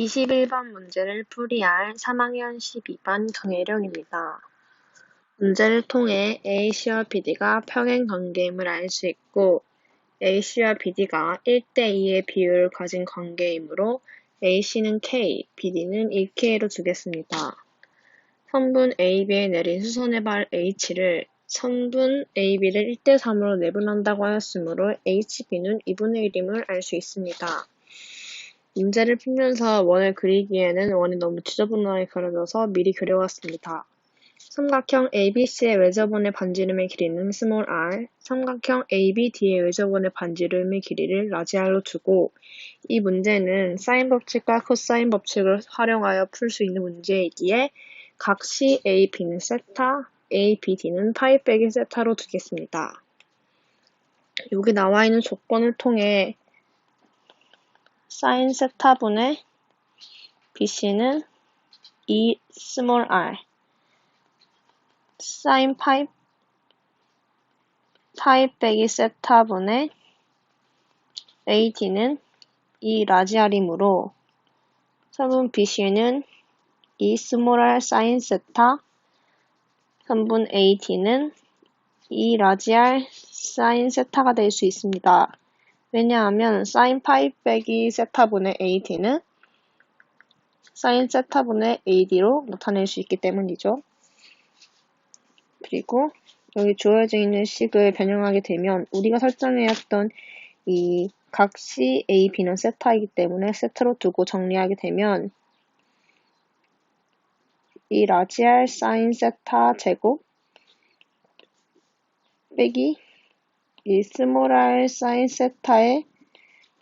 21번 문제를 풀이할 3학년 12반 정혜령입니다. 문제를 통해 A씨와 BD가 평행관계임을 알 수 있고 A씨와 BD가 1대2의 비율을 가진 관계이므로 A씨는 K, BD는 1K로 주겠습니다. 선분 AB에 내린 수선의 발 H를 선분 AB를 1대3으로 내분한다고 하였으므로 HB는 2분의 1임을 알 수 있습니다. 문제를 풀면서 원을 그리기에는 원이 너무 지저분하게 그려져서 미리 그려왔습니다. 삼각형 ABC의 외접원의 반지름의 길이는 스몰 r, 삼각형 ABD의 외접원의 반지름의 길이를 라지 r로 두고 이 문제는 사인 법칙과 코사인 법칙을 활용하여 풀 수 있는 문제이기에 각 CAB는 세타, ABD는 파이 빼기 세타로 두겠습니다. 여기 나와 있는 조건을 통해 사인 세타분의 BC는 2 스몰 r, 사인 파이 빼기 세타분의 AD는 2 라지 r이므로 선분 BC는 2 스몰 r 사인 세타, 선분 AD는 2 라지 r 사인 세타가 될 수 있습니다. 왜냐하면 사인 파이 빼기 세타분의 AD는 사인 세타분의 AD로 나타낼 수 있기 때문이죠. 그리고 여기 주어져 있는 식을 변형하게 되면 우리가 설정해왔던 이 각 C, A, B는 세타이기 때문에 세타로 두고 정리하게 되면 이 라지 R 사인 세타 제곱 빼기 이 스몰 r 사인 세타의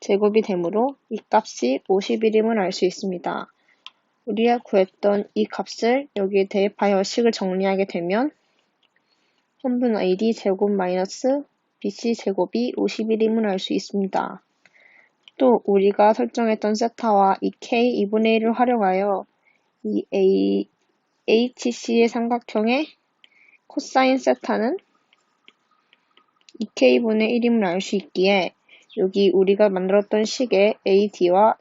제곱이 되므로 이 값이 51임을 알 수 있습니다. 우리가 구했던 이 값을 여기에 대입하여 식을 정리하게 되면 선분 AD 제곱 마이너스 BC 제곱이 51임을 알 수 있습니다. 또 우리가 설정했던 세타와 이 K 2분의 1을 활용하여 이 HC의 삼각형의 코사인 세타는 2K분의 1임을 알 수 있기에 여기 우리가 만들었던 식의 AD와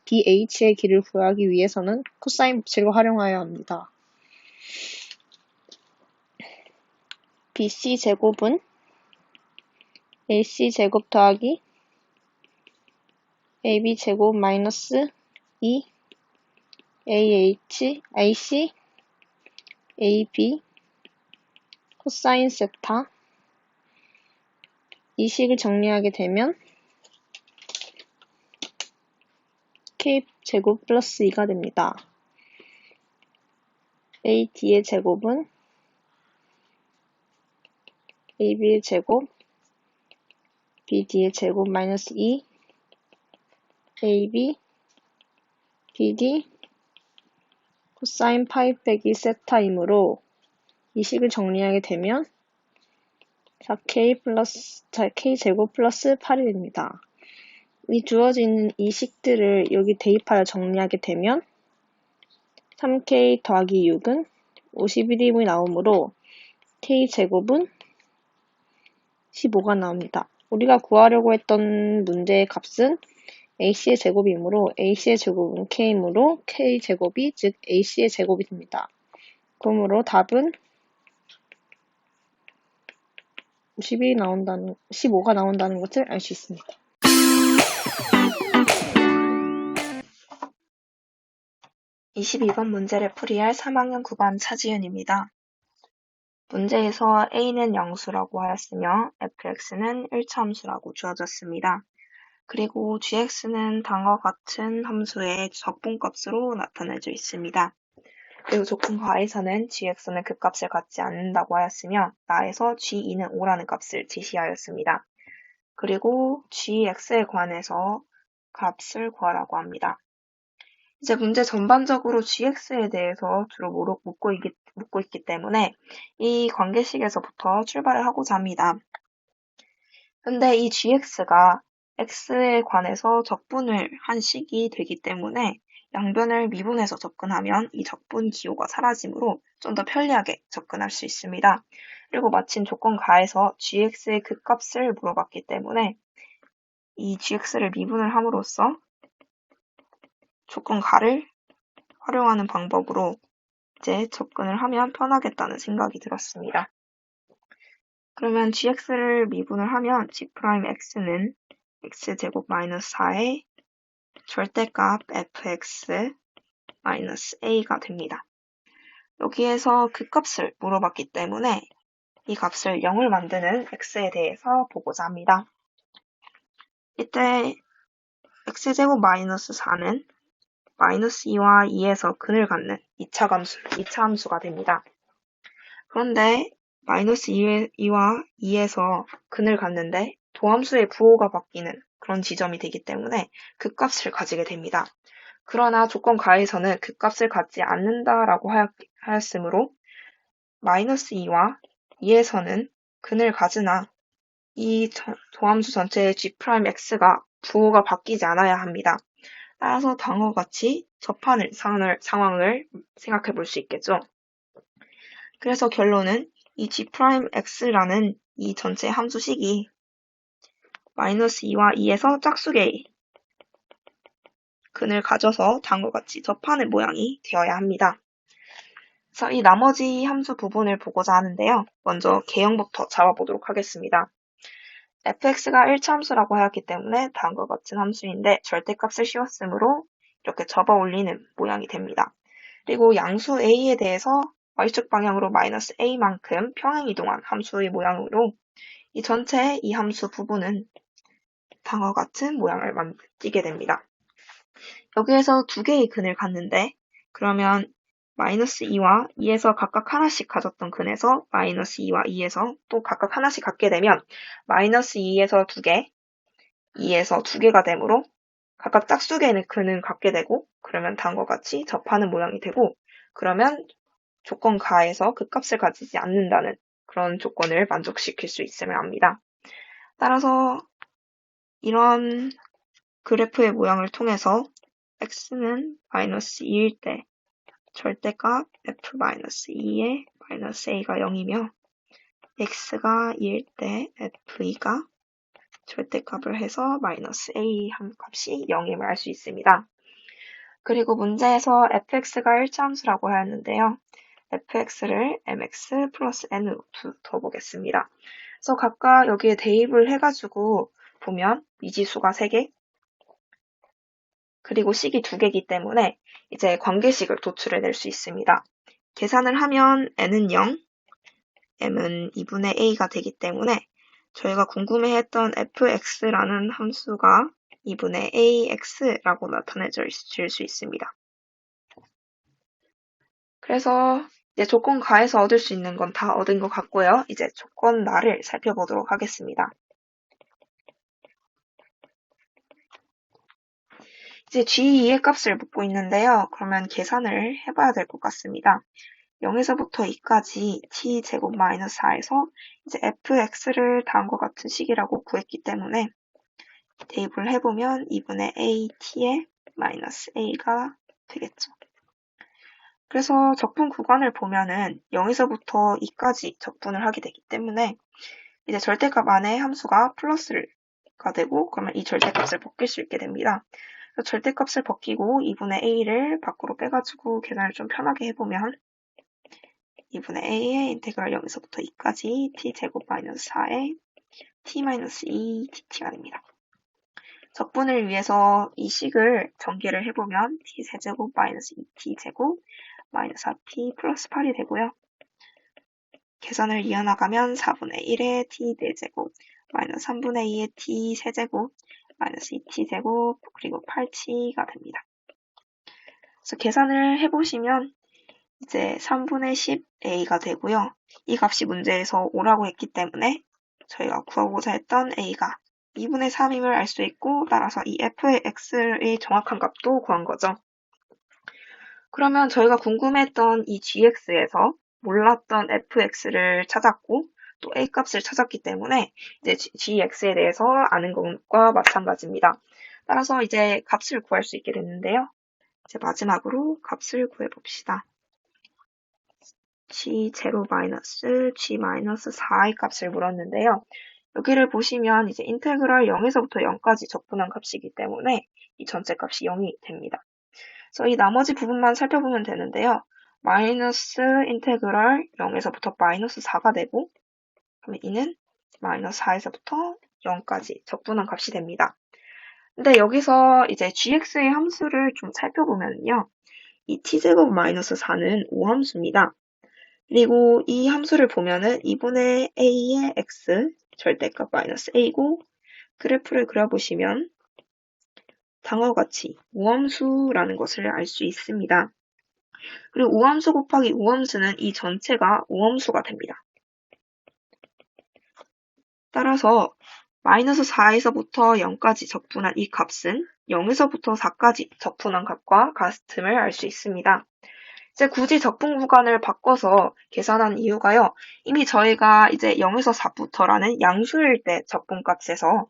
BH의 길을 구하기 위해서는 코사인 법칙을 활용하여야 합니다. BC 제곱은 AC 제곱 더하기 AB 제곱 마이너스 2 AC AB 코사인 세타 이 식을 정리하게 되면 K 제곱 플러스 2가 됩니다. AD의 제곱은 AB의 제곱 BD의 제곱 마이너스 2 AB BD 코사인 파이 빼기 세타이므로 이 식을 정리하게 되면 4K 제곱 플러스 8이 됩니다. 이 주어진 이 식들을 여기 대입하여 정리하게 되면 3K 더하기 6은 51임이 나오므로 K제곱은 15가 나옵니다. 우리가 구하려고 했던 문제의 값은 AC의 제곱이므로 AC의 제곱은 K이므로 K제곱이 즉 AC의 제곱이 됩니다. 그러므로 답은 15가 나온다는 것을 알 수 있습니다. (22번) 문제를 풀이할 3학년 9반 차지은입니다. 문제에서 a는 양수라고 하였으며 fx는 1차 함수라고 주어졌습니다. 그리고 gx는 다음과 같은 함수의 적분값으로 나타내져 있습니다. 그리고 조건과에서는 gx는 그 값을 갖지 않는다고 하였으며 나에서 g2는 5라는 값을 제시하였습니다. 그리고 gx에 관해서 값을 구하라고 합니다. 이제 문제 전반적으로 gx에 대해서 주로 묻고 있기 때문에 이 관계식에서부터 출발을 하고자 합니다. 근데 이 gx가 x에 관해서 적분을 한 식이 되기 때문에 양변을 미분해서 접근하면 이 적분 기호가 사라지므로 좀 더 편리하게 접근할 수 있습니다. 그리고 마침 조건가에서 gx의 그 값을 물어봤기 때문에 이 gx를 미분을 함으로써 조건가를 활용하는 방법으로 이제 접근을 하면 편하겠다는 생각이 들었습니다. 그러면 gx를 미분을 하면 g'x는 x제곱 마이너스 4의 절대값 fx 마이너스 a가 됩니다. 여기에서 그 값을 물어봤기 때문에 이 값을 0을 만드는 x에 대해서 보고자 합니다. 이때 x제곱 마이너스 4는 마이너스 2와 2에서 근을 갖는 2차 함수가 됩니다. 그런데 마이너스 2와 2에서 근을 갖는데 도함수의 부호가 바뀌는 그런 지점이 되기 때문에 그 값을 가지게 됩니다. 그러나 조건가에서는 그 값을 갖지 않는다라고 하였으므로 마이너스 2와 2에서는 근을 가지나 이 도함수 전체의 g'x가 부호가 바뀌지 않아야 합니다. 따라서 다음과 같이 접하는 상황을 생각해 볼 수 있겠죠. 그래서 결론은 이 g'x라는 이 전체 함수식이 마이너스 2와 2에서 짝수의 근을 가져서 다음과 같이 접하는 모양이 되어야 합니다. 그래서 이 나머지 함수 부분을 보고자 하는데요. 먼저 개형부터 잡아보도록 하겠습니다. fx가 1차 함수라고 하였기 때문에 다음과 같은 함수인데 절대값을 씌웠으므로 이렇게 접어 올리는 모양이 됩니다. 그리고 양수 a에 대해서 y축 방향으로 마이너스 a만큼 평행이동한 함수의 모양으로 이 전체 이 함수 부분은 다음과 같은 모양을 띠게 됩니다. 여기에서 두 개의 근을 갖는데 그러면 마이너스 2와 2에서 각각 하나씩 가졌던 근에서 마이너스 2와 2에서 또 각각 하나씩 갖게 되면 마이너스 2에서 2개, 2에서 2개가 되므로 각각 짝수개의 근을 갖게 되고 그러면 다음과 같이 접하는 모양이 되고 그러면 조건가에서 그 값을 가지지 않는다는 그런 조건을 만족시킬 수 있으면 합니다. 따라서 이런 그래프의 모양을 통해서 x는 마이너스 2일 때 절대값 f-2의 마이너스 a가 0이며 x가 2일 때 f2가 절대값을 해서 마이너스 a 한 값이 0임을 알 수 있습니다. 그리고 문제에서 fx가 1차 함수라고 하였는데요. fx를 mx 플러스 n으로 둬보겠습니다. 그래서 각각 여기에 대입을 해가지고 보면 미지수가 3개, 그리고 식이 2개이기 때문에 이제 관계식을 도출해낼 수 있습니다. 계산을 하면 n은 0, m은 2분의 a가 되기 때문에 저희가 궁금해했던 fx라는 함수가 2분의 ax라고 나타내질 수 있습니다. 그래서 이제 조건가에서 얻을 수 있는 건 다 얻은 것 같고요. 이제 조건나를 살펴보도록 하겠습니다. 이제 g2의 값을 묻고 있는데요. 그러면 계산을 해봐야 될 것 같습니다. 0에서부터 2까지 t제곱 마이너스 4에서 이제 fx를 다음과 같은 식이라고 구했기 때문에 대입을 해보면 2분의 a t의 마이너스 a가 되겠죠. 그래서 적분 구간을 보면은 0에서부터 2까지 적분을 하게 되기 때문에 이제 절대값 안에 함수가 플러스가 되고 그러면 이 절대값을 벗길 수 있게 됩니다. 그래서 절대값을 벗기고 2분의 a를 밖으로 빼가지고 계산을 좀 편하게 해보면 2분의 a의 인테그랄 0에서부터 2까지 t제곱 마이너스 4의 t-2 dt가 됩니다. 적분을 위해서 이 식을 전개를 해보면 t세제곱 마이너스 2t제곱 마이너스 4t 플러스 8이 되고요. 계산을 이어나가면 4분의 1의 t 4제곱 마이너스 3분의 2의 t 세제곱 마이너스 2t제곱 그리고 8t가 됩니다. 그래서 계산을 해보시면 이제 3분의 10a가 되고요. 이 값이 문제에서 5라고 했기 때문에 저희가 구하고자 했던 a가 2분의 3임을 알 수 있고 따라서 이 fx의 정확한 값도 구한 거죠. 그러면 저희가 궁금했던 이 gx에서 몰랐던 fx를 찾았고 또 a 값을 찾았기 때문에 이제 gx에 대해서 아는 것과 마찬가지입니다. 따라서 이제 값을 구할 수 있게 됐는데요. 이제 마지막으로 값을 구해봅시다. g0 마이너스 g 마이너스 4의 값을 물었는데요. 여기를 보시면 이제 인테그랄 0에서부터 0까지 적분한 값이기 때문에 이 전체 값이 0이 됩니다. 그래서 이 나머지 부분만 살펴보면 되는데요. 마이너스 인테그럴 0에서부터 마이너스 4가 되고, 그러면 이는 마이너스 4에서부터 0까지 적분한 값이 됩니다. 근데 여기서 이제 gx의 함수를 좀 살펴보면요. 이 t제곱 마이너스 4는 5함수입니다. 그리고 이 함수를 보면은 2분의 a의 x 절대값 마이너스 a고, 그래프를 그려보시면 다음과 같이 우함수라는 것을 알 수 있습니다. 그리고 우함수 곱하기 우함수는 이 전체가 우함수가 됩니다. 따라서 마이너스 4에서부터 0까지 적분한 이 값은 0에서부터 4까지 적분한 값과 같음을 알 수 있습니다. 이제 굳이 적분 구간을 바꿔서 계산한 이유가요. 이미 저희가 이제 0에서 4부터라는 양수일 때 적분값에서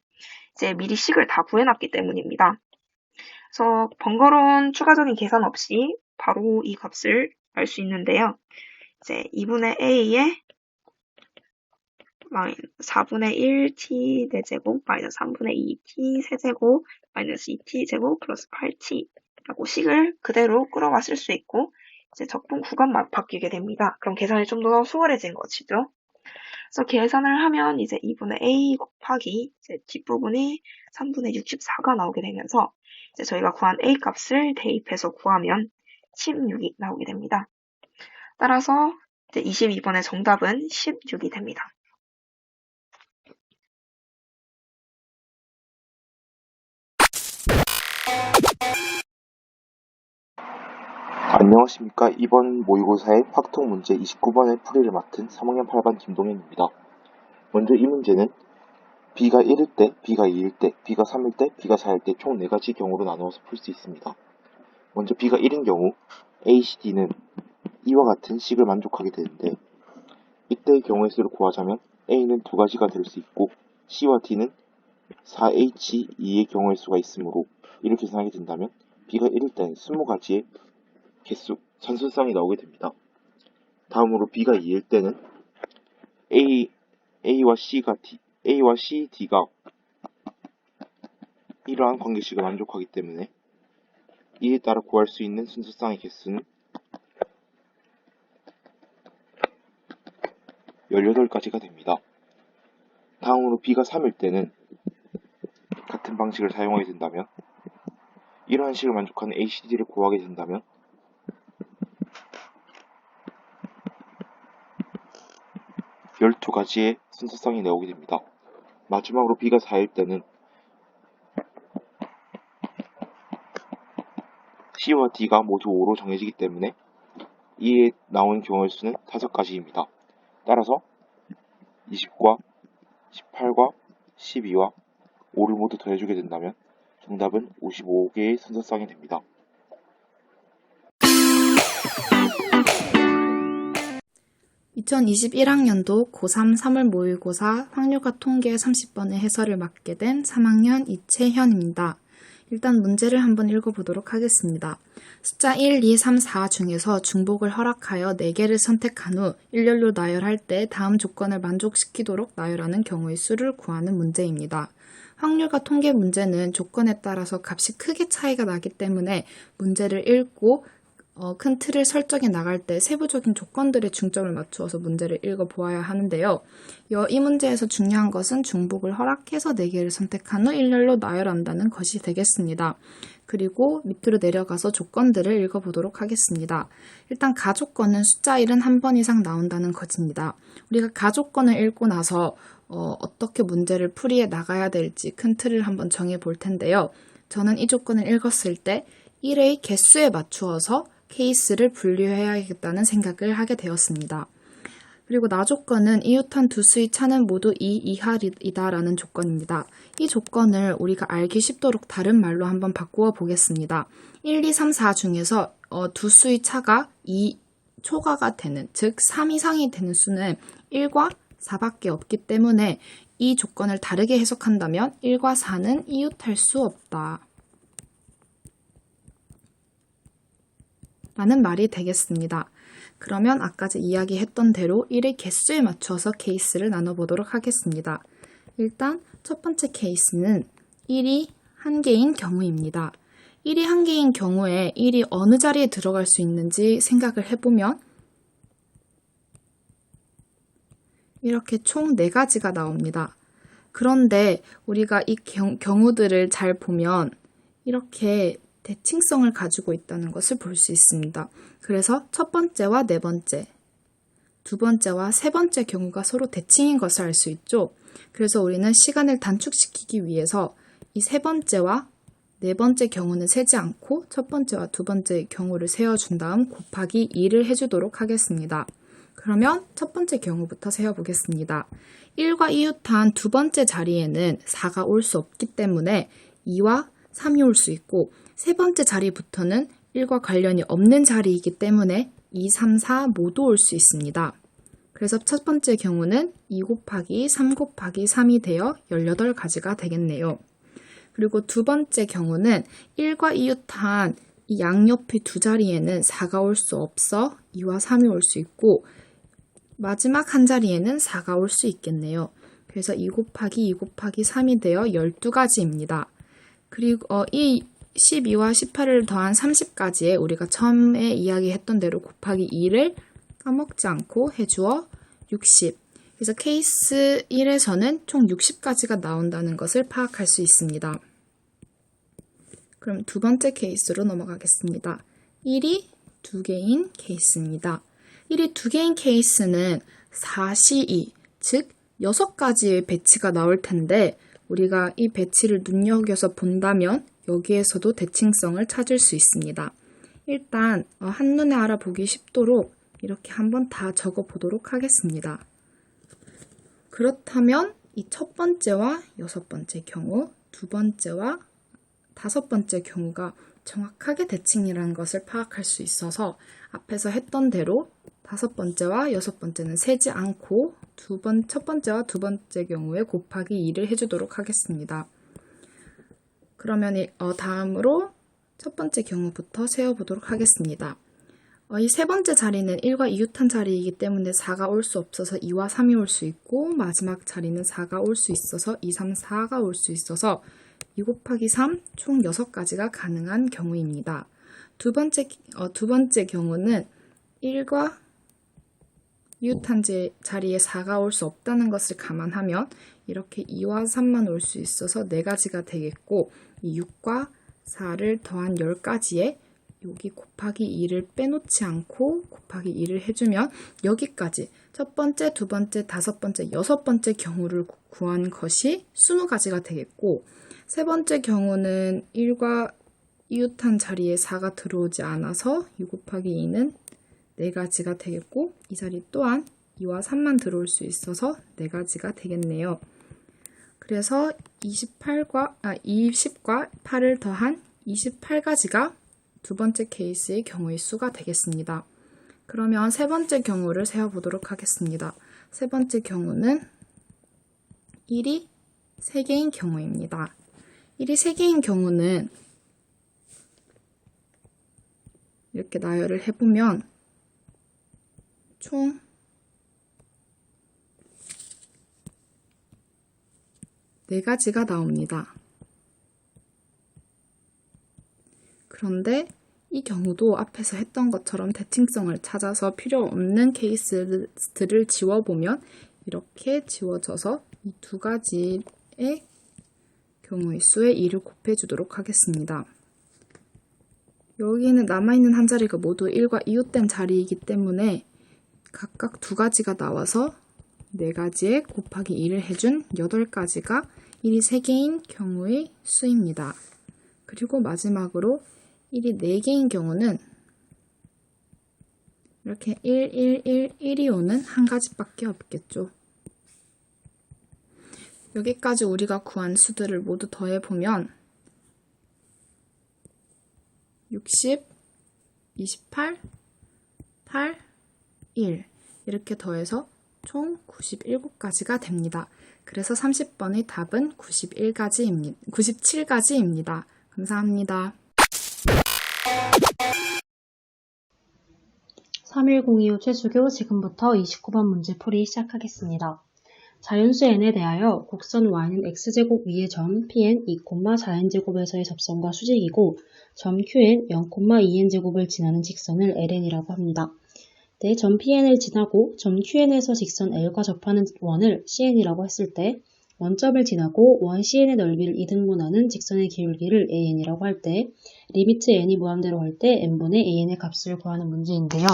이제 미리 식을 다 구해놨기 때문입니다. 그래서 번거로운 추가적인 계산 없이 바로 이 값을 알 수 있는데요. 이제 2분의 a의 4분의 1t 4제곱 마이너스 3분의 2t 세제곱 마이너스 2t 제곱 플러스 8t 라고 식을 그대로 끌어와 쓸 수 있고 이제 적분 구간만 바뀌게 됩니다. 그럼 계산이 좀 더 수월해진 것이죠. 그래서 계산을 하면 이제 2분의 a 곱하기 이제 뒷부분이 3분의 64가 나오게 되면서 이제 저희가 구한 a 값을 대입해서 구하면 16이 나오게 됩니다. 따라서 이제 22번의 정답은 16이 됩니다. 안녕하십니까. 이번 모의고사의 확통 문제 29번의 풀이를 맡은 3학년 8반 김동현입니다. 먼저 이 문제는 b가 1일 때, b가 2일 때, b가 3일 때, b가 4일 때 총 4가지 경우로 나누어서 풀 수 있습니다. 먼저 b가 1인 경우 a, c, d는 이와 같은 식을 만족하게 되는데 이때의 경우의 수를 구하자면 a는 2가지가 될 수 있고 c와 d는 4h, 2의 경우의 수가 있으므로 이를 계산하게 된다면 b가 1일 때는 20가지의 개수, 선순성이 나오게 됩니다. 다음으로 b가 2일 때는 A와 C, D가 이러한 관계식을 만족하기 때문에 이에 따라 구할 수 있는 순서쌍의 개수는 18가지가 됩니다. 다음으로 b가 3일 때는 같은 방식을 사용하게 된다면 이러한 식을 만족하는 ACD를 구하게 된다면 12가지의 순서쌍이 나오게 됩니다. 마지막으로 b가 4일 때는 C와 D가 모두 5로 정해지기 때문에 이에 나오는 경우의 수는 5가지입니다. 따라서 20과 18과 12와 5를 모두 더해주게 된다면 정답은 55개의 순서쌍이 됩니다. (2021학년도) 고3 3월 모의고사 확률과 통계 30번의 해설을 맡게 된 3학년 이채현입니다. 일단 문제를 한번 읽어보도록 하겠습니다. 숫자 1, 2, 3, 4 중에서 중복을 허락하여 4개를 선택한 후 일렬로 나열할 때 다음 조건을 만족시키도록 나열하는 경우의 수를 구하는 문제입니다. 확률과 통계 문제는 조건에 따라서 값이 크게 차이가 나기 때문에 문제를 읽고 큰 틀을 설정해 나갈 때 세부적인 조건들에 중점을 맞추어서 문제를 읽어보아야 하는데요. 이 문제에서 중요한 것은 중복을 허락해서 4개를 선택한 후 일렬로 나열한다는 것이 되겠습니다. 그리고 밑으로 내려가서 조건들을 읽어보도록 하겠습니다. 일단 가조건은 숫자 1은 한 번 이상 나온다는 것입니다. 우리가 가조건을 읽고 나서 어떻게 문제를 풀이해 나가야 될지 큰 틀을 한번 정해 볼 텐데요. 저는 이 조건을 읽었을 때 1의 개수에 맞추어서 케이스를 분류해야겠다는 생각을 하게 되었습니다. 그리고 나조건은 이웃한 두 수의 차는 모두 2 이하이다라는 조건입니다. 이 조건을 우리가 알기 쉽도록 다른 말로 한번 바꾸어 보겠습니다. 1, 2, 3, 4 중에서 두 수의 차가 2 초과가 되는, 즉 3 이상이 되는 수는 1과 4밖에 없기 때문에 이 조건을 다르게 해석한다면 1과 4는 이웃할 수 없다 라는 말이 되겠습니다. 그러면 아까 이야기했던 대로 1의 개수에 맞춰서 케이스를 나눠보도록 하겠습니다. 일단 첫 번째 케이스는 1이 한 개인 경우입니다. 1이 한 개인 경우에 1이 어느 자리에 들어갈 수 있는지 생각을 해보면 이렇게 총 4가지가 나옵니다. 그런데 우리가 이 경우들을 잘 보면 이렇게 대칭성을 가지고 있다는 것을 볼 수 있습니다. 그래서 첫 번째와 네 번째, 두 번째와 세 번째 경우가 서로 대칭인 것을 알 수 있죠. 그래서 우리는 시간을 단축시키기 위해서 이 세 번째와 네 번째 경우는 세지 않고 첫 번째와 두 번째 경우를 세워준 다음 곱하기 2를 해주도록 하겠습니다. 그러면 첫 번째 경우부터 세어보겠습니다. 1과 이웃한 두 번째 자리에는 4가 올 수 없기 때문에 2와 3이 올 수 있고 세 번째 자리부터는 1과 관련이 없는 자리이기 때문에 2, 3, 4 모두 올 수 있습니다. 그래서 첫 번째 경우는 2 곱하기 3 곱하기 3이 되어 18가지가 되겠네요. 그리고 두 번째 경우는 1과 이웃한 이 양옆의 두 자리에는 4가 올 수 없어 2와 3이 올 수 있고 마지막 한 자리에는 4가 올 수 있겠네요. 그래서 2 곱하기 2 곱하기 3이 되어 12가지입니다. 그리고 이 12와 18을 더한 30까지에 우리가 처음에 이야기했던 대로 곱하기 2를 까먹지 않고 해주어 60. 그래서 케이스 1에서는 총 60가지가 나온다는 것을 파악할 수 있습니다. 그럼 두 번째 케이스로 넘어가겠습니다. 1이 2개인 케이스입니다. 1이 2개인 케이스는 4C2, 즉 6가지의 배치가 나올 텐데 우리가 이 배치를 눈여겨서 본다면 여기에서도 대칭성을 찾을 수 있습니다. 일단 한눈에 알아보기 쉽도록 이렇게 한번 다 적어보도록 하겠습니다. 그렇다면 이 첫 번째와 여섯 번째 경우, 두 번째와 다섯 번째 경우가 정확하게 대칭이라는 것을 파악할 수 있어서 앞에서 했던 대로 다섯 번째와 여섯 번째는 세지 않고 첫 번째와 두 번째 경우에 곱하기 2를 해주도록 하겠습니다. 그러면 다음으로 첫 번째 경우부터 세어보도록 하겠습니다. 이 세 번째 자리는 1과 이웃한 자리이기 때문에 4가 올 수 없어서 2와 3이 올 수 있고 마지막 자리는 4가 올 수 있어서 2, 3, 4가 올 수 있어서 2 곱하기 3 총 6가지가 가능한 경우입니다. 두 번째 경우는 1과 이웃한 자리에 4가 올 수 없다는 것을 감안하면 이렇게 2와 3만 올 수 있어서 4가지가 되겠고 이 6과 4를 더한 10가지에 여기 곱하기 2를 빼놓지 않고 곱하기 2를 해주면 여기까지 첫 번째, 두 번째, 다섯 번째, 여섯 번째 경우를 구한 것이 20가지가 되겠고 세 번째 경우는 1과 이웃한 자리에 4가 들어오지 않아서 2 곱하기 2는 4가지가 되겠고 이 자리 또한 2와 3만 들어올 수 있어서 4가지가 되겠네요. 그래서 20과 8을 더한 28가지가 두 번째 케이스의 경우의 수가 되겠습니다. 그러면 세 번째 경우를 세어보도록 하겠습니다. 세 번째 경우는 1이 3개인 경우입니다. 1이 3개인 경우는 이렇게 나열을 해보면 총 4가지가 나옵니다. 그런데 이 경우도 앞에서 했던 것처럼 대칭성을 찾아서 필요 없는 케이스들을 지워보면 이렇게 지워져서 이 2가지의 경우의 수에 2를 곱해주도록 하겠습니다. 여기는 남아있는 한 자리가 모두 1과 이웃된 자리이기 때문에 각각 2가지가 나와서 4가지에 곱하기 2를 해준 8가지가 1이 3개인 경우의 수입니다. 그리고 마지막으로 1이 4개인 경우는 이렇게 1, 1, 1, 1이 오는 한 가지밖에 없겠죠. 여기까지 우리가 구한 수들을 모두 더해보면 60, 28, 8, 1 이렇게 더해서 총 97가지가 됩니다. 그래서 30번의 답은 97가지입니다. 감사합니다. 31025 최수교 지금부터 29번 문제풀이 시작하겠습니다. 자연수 n에 대하여 곡선 y는 x제곱 위의 점 pn 2,4n제곱에서의 접선과 수직이고 점 qn 0,2n제곱을 지나는 직선을 ln이라고 합니다. 네, 점 pn을 지나고 점 qn에서 직선 l과 접하는 원을 cn이라고 했을 때 원점을 지나고 원 cn의 넓이를 이등분하는 직선의 기울기를 an이라고 할 때 리미트 n이 무한대로 할 때 n분의 an의 값을 구하는 문제인데요.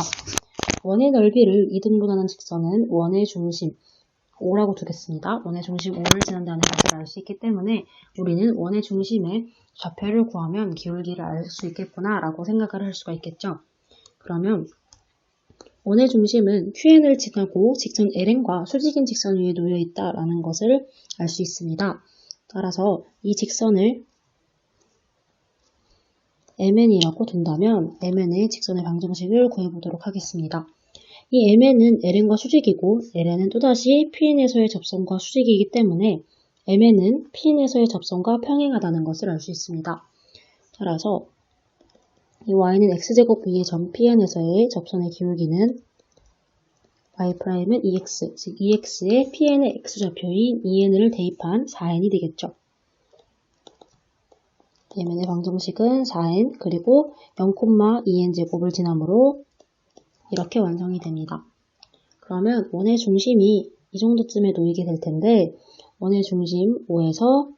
원의 넓이를 이등분하는 직선은 원의 중심 5라고 두겠습니다. 원의 중심 5를 지난다는 것을 알 수 있기 때문에 우리는 원의 중심의 좌표를 구하면 기울기를 알 수 있겠구나 라고 생각을 할 수가 있겠죠. 그러면 원의 중심은 QN을 지나고 직선 LN과 수직인 직선 위에 놓여 있다라는 것을 알 수 있습니다. 따라서 이 직선을 MN이라고 둔다면 MN의 직선의 방정식을 구해보도록 하겠습니다. 이 MN은 LN과 수직이고 LN은 또다시 PN에서의 접선과 수직이기 때문에 MN은 PN에서의 접선과 평행하다는 것을 알 수 있습니다. 따라서 이 y는 x제곱 위의 점 PN에서의 접선의 기울기는 y'은 2x, 즉 2x에 PN의 x좌표인 2n을 대입한 4n이 되겠죠. MN의 방정식은 4n 그리고 0,2n제곱을 지나므로 이렇게 완성이 됩니다. 그러면 원의 중심이 이 정도쯤에 놓이게 될 텐데 원의 중심 5에서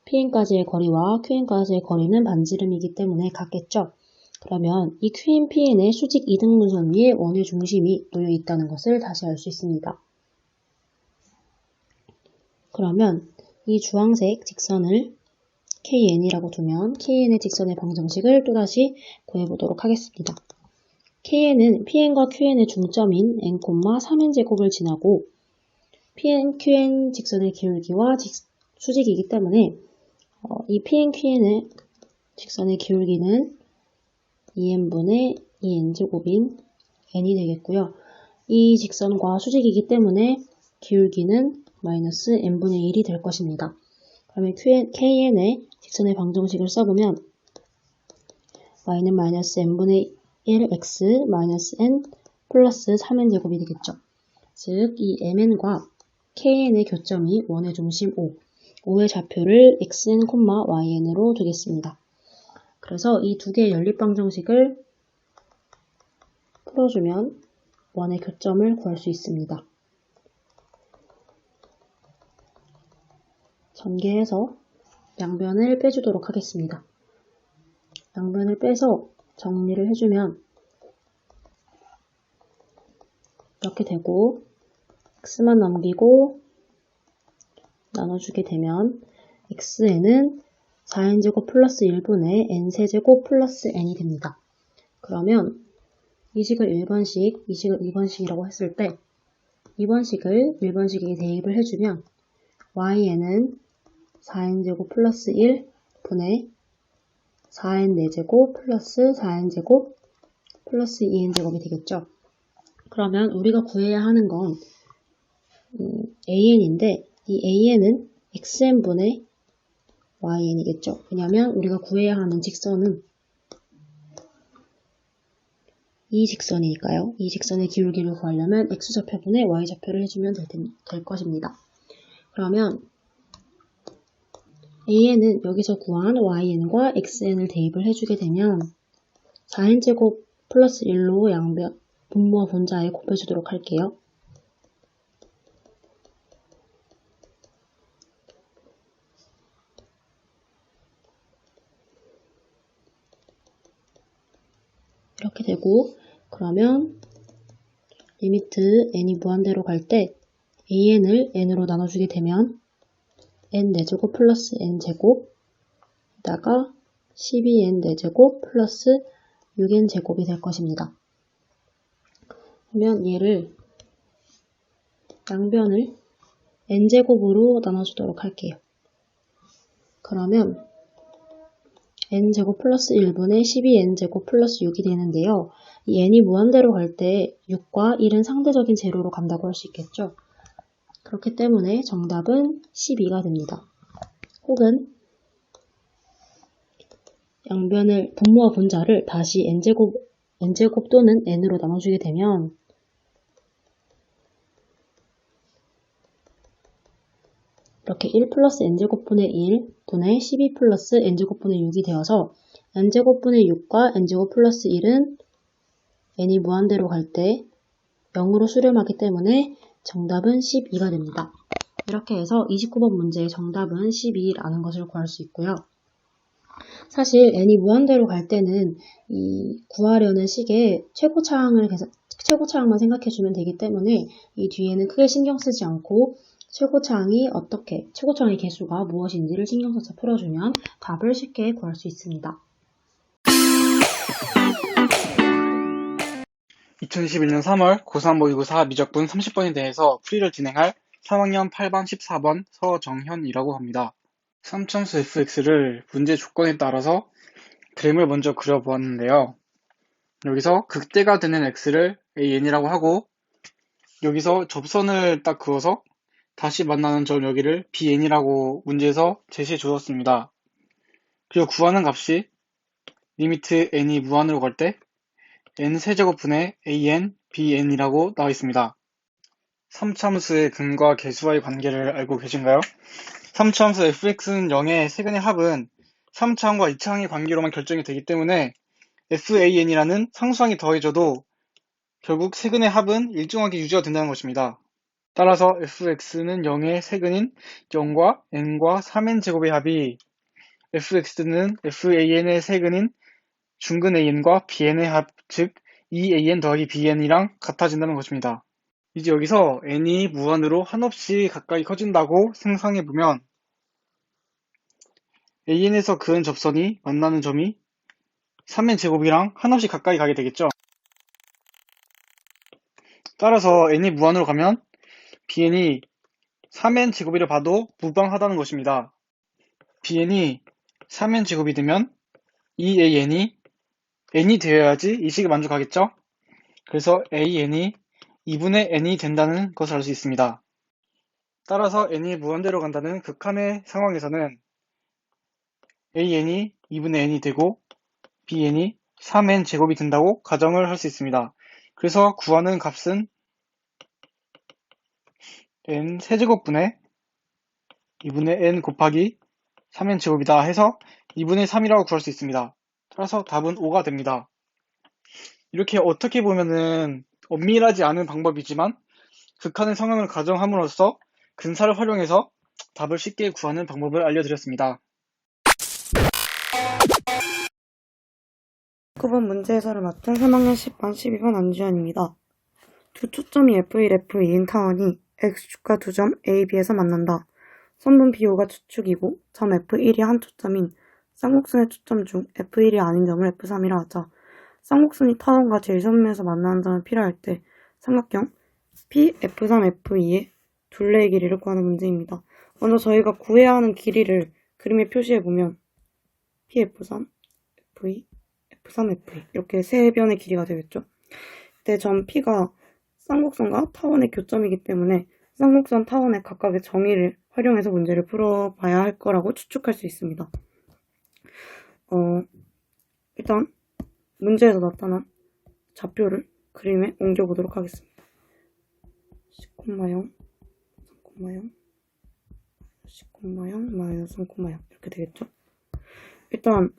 PN까지의 거리와 QN까지의 거리는 반지름이기 때문에 같겠죠. 그러면 이 QN, PN의 수직 이등분선 위에 원의 중심이 놓여 있다는 것을 다시 알 수 있습니다. 그러면 이 주황색 직선을 KN이라고 두면 KN의 직선의 방정식을 또다시 구해보도록 하겠습니다. KN은 PN과 QN의 중점인 n,3n제곱을 지나고 PN, QN 직선의 기울기와 수직이기 때문에 이 PN, QN의 직선의 기울기는 2n분의 2n제곱인 n이 되겠고요. 이 직선과 수직이기 때문에 기울기는 마이너스 n분의 1이 될 것입니다. 그러면 KN의 직선의 방정식을 써보면 y는 마이너스 n분의 1x 마이너스 n 플러스 3n제곱이 되겠죠. 즉, 이 mn과 kn의 교점이 원의 중심 5의 좌표를 xn, yn으로 두겠습니다. 그래서 이 두 개의 연립방정식을 풀어주면 원의 교점을 구할 수 있습니다. 전개해서 양변을 빼주도록 하겠습니다. 양변을 빼서 정리를 해주면 이렇게 되고 x만 남기고 나눠주게 되면 xn은 4n제곱 플러스 1분의 n세제곱 플러스 n이 됩니다. 그러면 이 식을 1번식, 이 식을 2번식이라고 했을 때 2번식을 1번식에 대입을 해주면yn은 4n제곱 플러스 1분의 4n4제곱 플러스 4n제곱 플러스 2n제곱이 되겠죠. 그러면 우리가 구해야 하는 건 an인데 이 an은 xn분의 yn이겠죠. 왜냐하면 우리가 구해야 하는 직선은 이 직선이니까요. 이 직선의 기울기를 구하려면 x좌표분의 y좌표를 해주면 될 것입니다. 그러면 an은 여기서 구한 yn과 xn을 대입을 해주게 되면 4n제곱 플러스 1로 양변 분모와 분자에 곱해주도록 할게요. 이렇게 되고 그러면 리미트 n이 무한대로 갈 때 an을 n으로 나눠주게 되면 n4제곱 플러스 n제곱 에다가 12n4제곱 플러스 6n제곱이 될 것입니다. 그러면 얘를 양변을 n제곱으로 나눠주도록 할게요. 그러면 n제곱 플러스 1분의 12n제곱 플러스 6이 되는데요. 이 n이 무한대로 갈 때 6과 1은 상대적인 제로로 간다고 할 수 있겠죠. 그렇기 때문에 정답은 12가 됩니다. 혹은 양변을 분모와 분자를 다시 n제곱 또는 n으로 나눠주게 되면 이렇게 1 플러스 n제곱분의 1 분의 12 플러스 n제곱분의 6이 되어서 n제곱분의 6과 n제곱 플러스 1은 n이 무한대로 갈 때 0으로 수렴하기 때문에 정답은 12가 됩니다. 이렇게 해서 29번 문제의 정답은 12라는 것을 구할 수 있고요. 사실 n이 무한대로 갈 때는 이 구하려는 식의 최고차항만 생각해주면 되기 때문에 이 뒤에는 크게 신경 쓰지 않고 최고차항의 개수가 무엇인지를 신경 써서 풀어주면 답을 쉽게 구할 수 있습니다. 2021년 3월 고3 모의고사 미적분 30번에 대해서 풀이를 진행할 3학년 8반 14번 서정현이라고 합니다. 삼참수 fx를 문제 조건에 따라서 그림을 먼저 그려보았는데요. 여기서 극대가 되는 x를 an이라고 하고 여기서 접선을 딱 그어서 다시 만나는 점 여기를 bn이라고 문제에서 제시해 주었습니다. 그리고 구하는 값이 리미트 n이 무한으로 갈 때 n 세제곱분의 an, bn이라고 나와 있습니다. 3차함수의 근과 개수와의 관계를 알고 계신가요? 3차함수 fx는 0의 세근의 합은 3차함과 2차함의 관계로만 결정이 되기 때문에 fan이라는 상수항이 더해져도 결국 세근의 합은 일정하게 유지가 된다는 것입니다. 따라서 fx는 0의 세근인 0과 n과 3n제곱의 합이 fx는 fan의 세근인 중근 an과 bn의 합, 즉 2an 더하기 bn이랑 같아진다는 것입니다. 이제 여기서 n이 무한으로 한없이 가까이 커진다고 상상해보면 an에서 그은 접선이 만나는 점이 3n 제곱이랑 한없이 가까이 가게 되겠죠. 따라서 n이 무한으로 가면 bn이 3n 제곱이를 봐도 무방하다는 것입니다. bn이 3n 제곱이 되면 2an이 n이 되어야지 이 식이 만족하겠죠. 그래서 an이 2분의 n이 된다는 것을 알 수 있습니다. 따라서 n이 무한대로 간다는 극한의 상황에서는 an이 2분의 n이 되고 bn이 3n 제곱이 된다고 가정을 할 수 있습니다. 그래서 구하는 값은 n 세제곱분의 2분의 n 곱하기 3n 제곱이다 해서 2분의 3이라고 구할 수 있습니다. 따라서 답은 5가 됩니다. 이렇게 어떻게 보면은 엄밀하지 않은 방법이지만 극한의 상황을 가정함으로써 근사를 활용해서 답을 쉽게 구하는 방법을 알려드렸습니다. 9번 문제 해설을 맡은 3학년 10반 12번 안주현입니다. 두 초점이 F1, F2인 타원이 X축과 두 점 A, B에서 만난다. 선분 BO가 추축이고 점 F1이 한 초점인 쌍곡선의 초점 중 F1이 아닌 점을 F3이라 하자. 쌍곡선이 타원과 제1선면에서 만나는 점을 필요할 때 삼각형 P, F3, F2의 둘레의 길이를 구하는 문제입니다. 먼저 저희가 구해야 하는 길이를 그림에 표시해보면 P, F3, F2, F3, F2 이렇게 세 변의 길이가 되겠죠. 이때 점 P가 쌍곡선과 타원의 교점이기 때문에 쌍곡선 타원의 각각의 정의를 활용해서 문제를 풀어봐야 할 거라고 추측할 수 있습니다. 일단 문제에서 나타난 좌표를 그림에 옮겨보도록 하겠습니다. 10,0, 3,0, 10,0, 마이너스 3,0 이렇게 되겠죠. 일단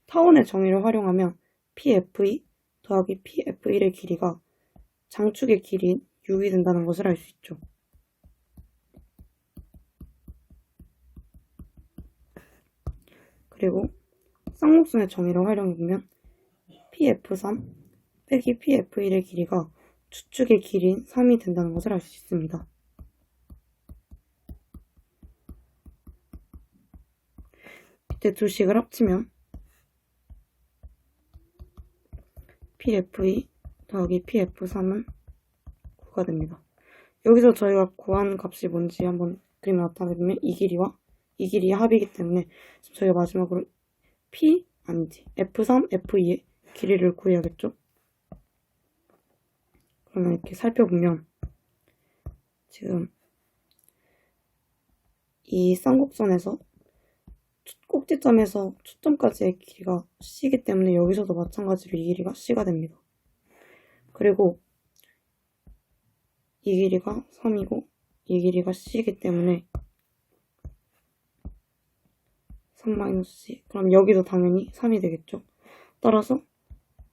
타원의 정의를 활용하면 PF2 더하기 PF1의 길이가 장축의 길이인 6이 된다는 것을 알 수 있죠. 그리고 쌍곡선의 정의를 활용해보면 PF3 빼기 PF1의 길이가 추축의 길이인 3이 된다는 것을 알 수 있습니다. 이때 두 식을 합치면 PF2 더하기 PF3은 9가 됩니다. 여기서 저희가 구한 값이 뭔지 한번 그림에 나타내보면 이 길이와 이 길이의 합이기 때문에 저희가 마지막으로 F3, F2의 길이를 구해야겠죠? 그러면 이렇게 살펴보면 지금 이 쌍곡선에서 꼭지점에서 초점까지의 길이가 C이기 때문에 여기서도 마찬가지로 이 길이가 C가 됩니다. 그리고 이 길이가 3이고 이 길이가 C이기 때문에 3-C. 그럼 여기도 당연히 3이 되겠죠. 따라서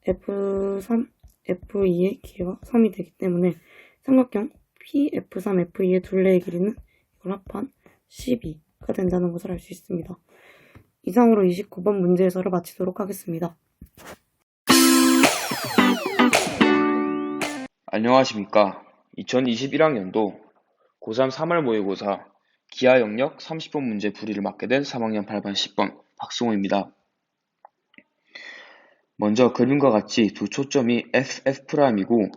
F3, F2의 길이가 3이 되기 때문에 삼각형 PF3, F2의 둘레의 길이는 이걸 합한 12가 된다는 것을 알 수 있습니다. 이상으로 29번 문제 해설을 마치도록 하겠습니다. 안녕하십니까. 2021학년도 고3 3월 모의고사 기하 영역 30번 문제 풀이를 맡게 된 3학년 8반 10번 박승호입니다. 먼저 그림과 같이 두 초점이 F'이고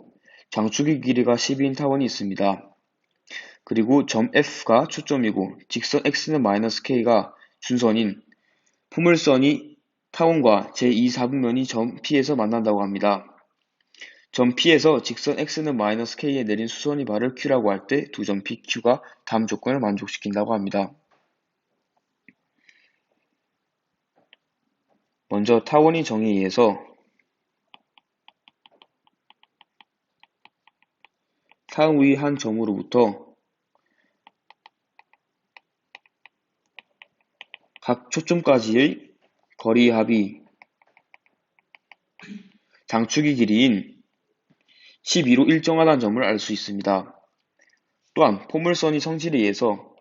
장축의 길이가 12인 타원이 있습니다. 그리고 점 F가 초점이고 직선 X는 -K가 준선인 포물선이 타원과 제2사분면이 점 P에서 만난다고 합니다. 점 P에서 직선 X는 -K에 내린 수선이 발을 Q라고 할 때 두 점 PQ가 다음 조건을 만족시킨다고 합니다. 먼저 타원의 정의에 의해서 타의 한 점으로부터 각 초점까지의 거리 합이 장축의 길이인 12로 일정하다는 점을 알 수 있습니다. 또한 포물선의 성질에 의해서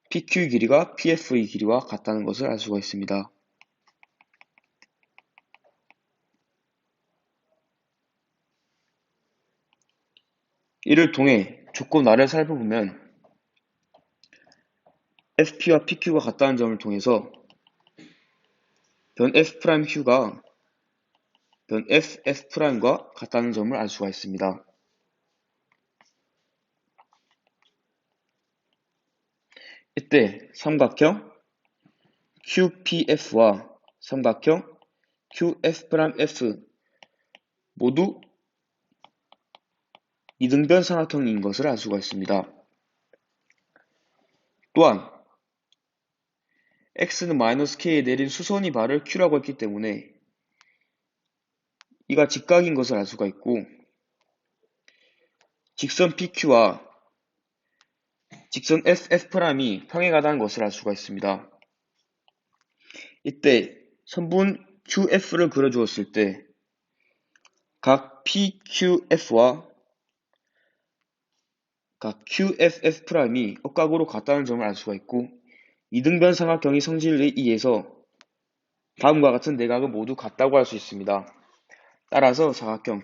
PQ의 길이가 PF의 길이와 같다는 것을 알 수가 있습니다. 이를 통해 조건 아래를 살펴보면 FP와 PQ가 같다는 점을 통해서 변 F'Q가 변 FF'과 같다는 점을 알 수가 있습니다. 이때 삼각형 QPF와 삼각형 QF'F 모두 이등변 삼각형인 것을 알 수가 있습니다. 또한 X는 -K에 내린 수선의 발을 Q라고 했기 때문에 이가 직각인 것을 알 수가 있고 직선 PQ와 직선 FF'이 평행하다는 것을 알 수가 있습니다. 이때 선분 QF를 그려주었을 때 각 PQF와 각 QFF'이 억각으로 같다는 점을 알 수가 있고 이등변 삼각형의 성질에 의해서 다음과 같은 내각은 모두 같다고 할 수 있습니다. 따라서 사각형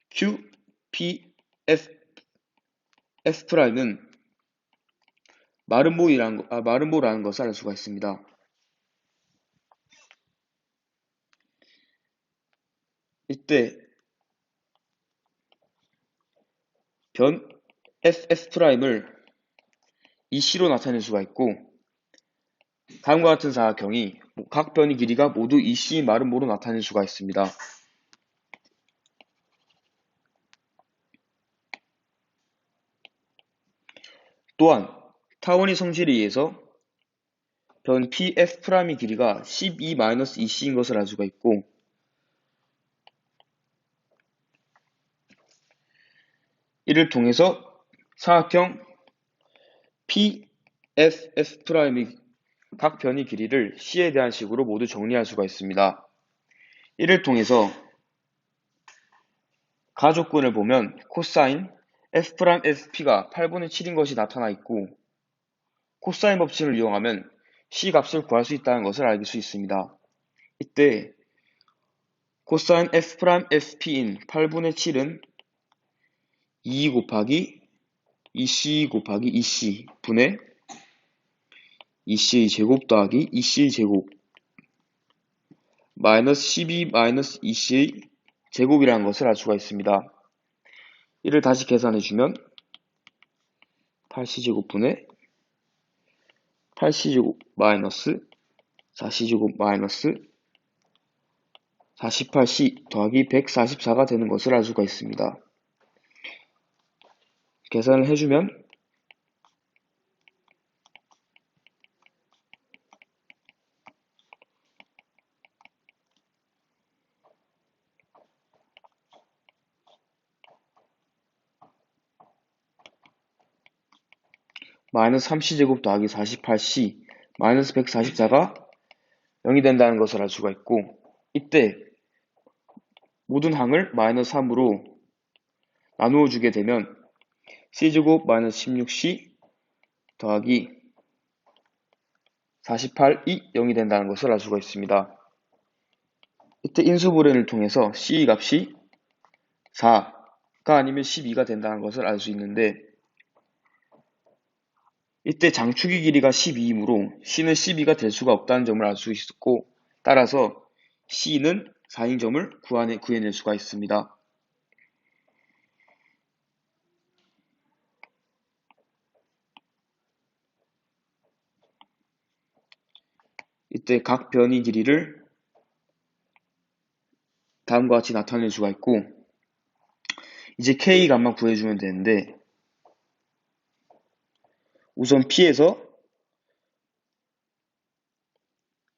QPF'는 마름모라는 것을 알 수가 있습니다. 이때 변 FF'을 EC로 나타낼 수가 있고 다음과 같은 사각형이 각 변의 길이가 모두 EC 마름모로 나타낼 수가 있습니다. 또한 타원의 성질에 의해서 변 PF'의 길이가 12-EC인 것을 알 수가 있고 이를 통해서 사각형 PFF'의 각 변의 길이를 C에 대한 식으로 모두 정리할 수가 있습니다. 이를 통해서 가조건을 보면 코사인 F'FP가 8분의 7인 것이 나타나 있고 코사인 법칙을 이용하면 C 값을 구할 수 있다는 것을 알 수 있습니다. 이때 코사인 F'FP인 8분의 7은 2 곱하기 2C 곱하기 2C 분의 2C의 제곱 더하기 2C의 제곱 마이너스 12 마이너스 2C의 제곱이라는 것을 알 수가 있습니다. 이를 다시 계산해주면 8C제곱 분의 8C제곱 마이너스 4C제곱 마이너스 48C 더하기 144가 되는 것을 알 수가 있습니다. 계산을 해주면 마이너스 3C제곱 더하기 48C 마이너스 144가 0이 된다는 것을 알 수가 있고, 이때 모든 항을 마이너스 3으로 나누어 주게 되면 c제곱 마이너스 16c 더하기 48이 0이 된다는 것을 알 수가 있습니다. 이때 인수분해를 통해서 c 값이 4가 아니면 12가 된다는 것을 알 수 있는데, 이때 장축의 길이가 12이므로 c는 12가 될 수가 없다는 점을 알 수 있었고, 따라서 c는 4인 점을 구해낼 수가 있습니다. 이때 각 변의 길이를 다음과 같이 나타낼 수가 있고, 이제 k 값만 구해주면 되는데, 우선 P에서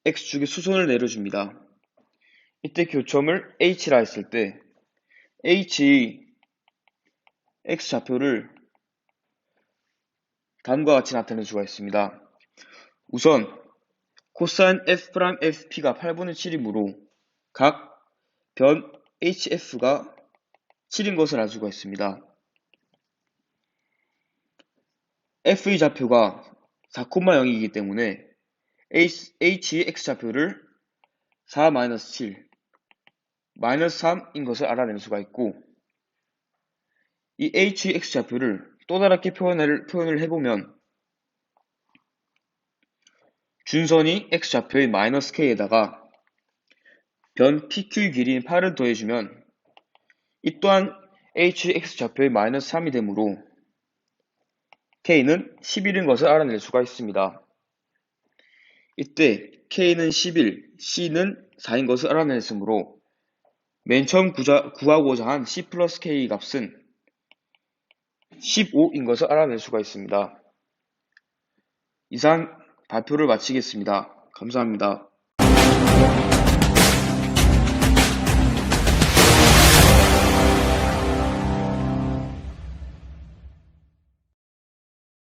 X축의 수선을 내려줍니다. 이때 교점을 H라 했을 때 H의 X좌표를 다음과 같이 나타낼 수가 있습니다. 우선 코사인 F'FP가 8분의 7이므로 각 변 HF가 7인 것을 알 수가 있습니다. F의 좌표가 4,0이기 때문에 H의 X좌표를 4-7, 마이너스 3인 것을 알아낼 수가 있고, 이 H의 X좌표를 또 다르게 표현을 해보면 준선이 X좌표의 마이너스 K에다가 변 PQ의 길이인 8을 더해주면 이 또한 H의 X좌표의 마이너스 3이 되므로 K는 11인 것을 알아낼 수가 있습니다. 이때 K는 11, C는 4인 것을 알아냈으므로 맨 처음 구하고자 한 C 플러스 K 값은 15인 것을 알아낼 수가 있습니다. 이상 발표를 마치겠습니다. 감사합니다.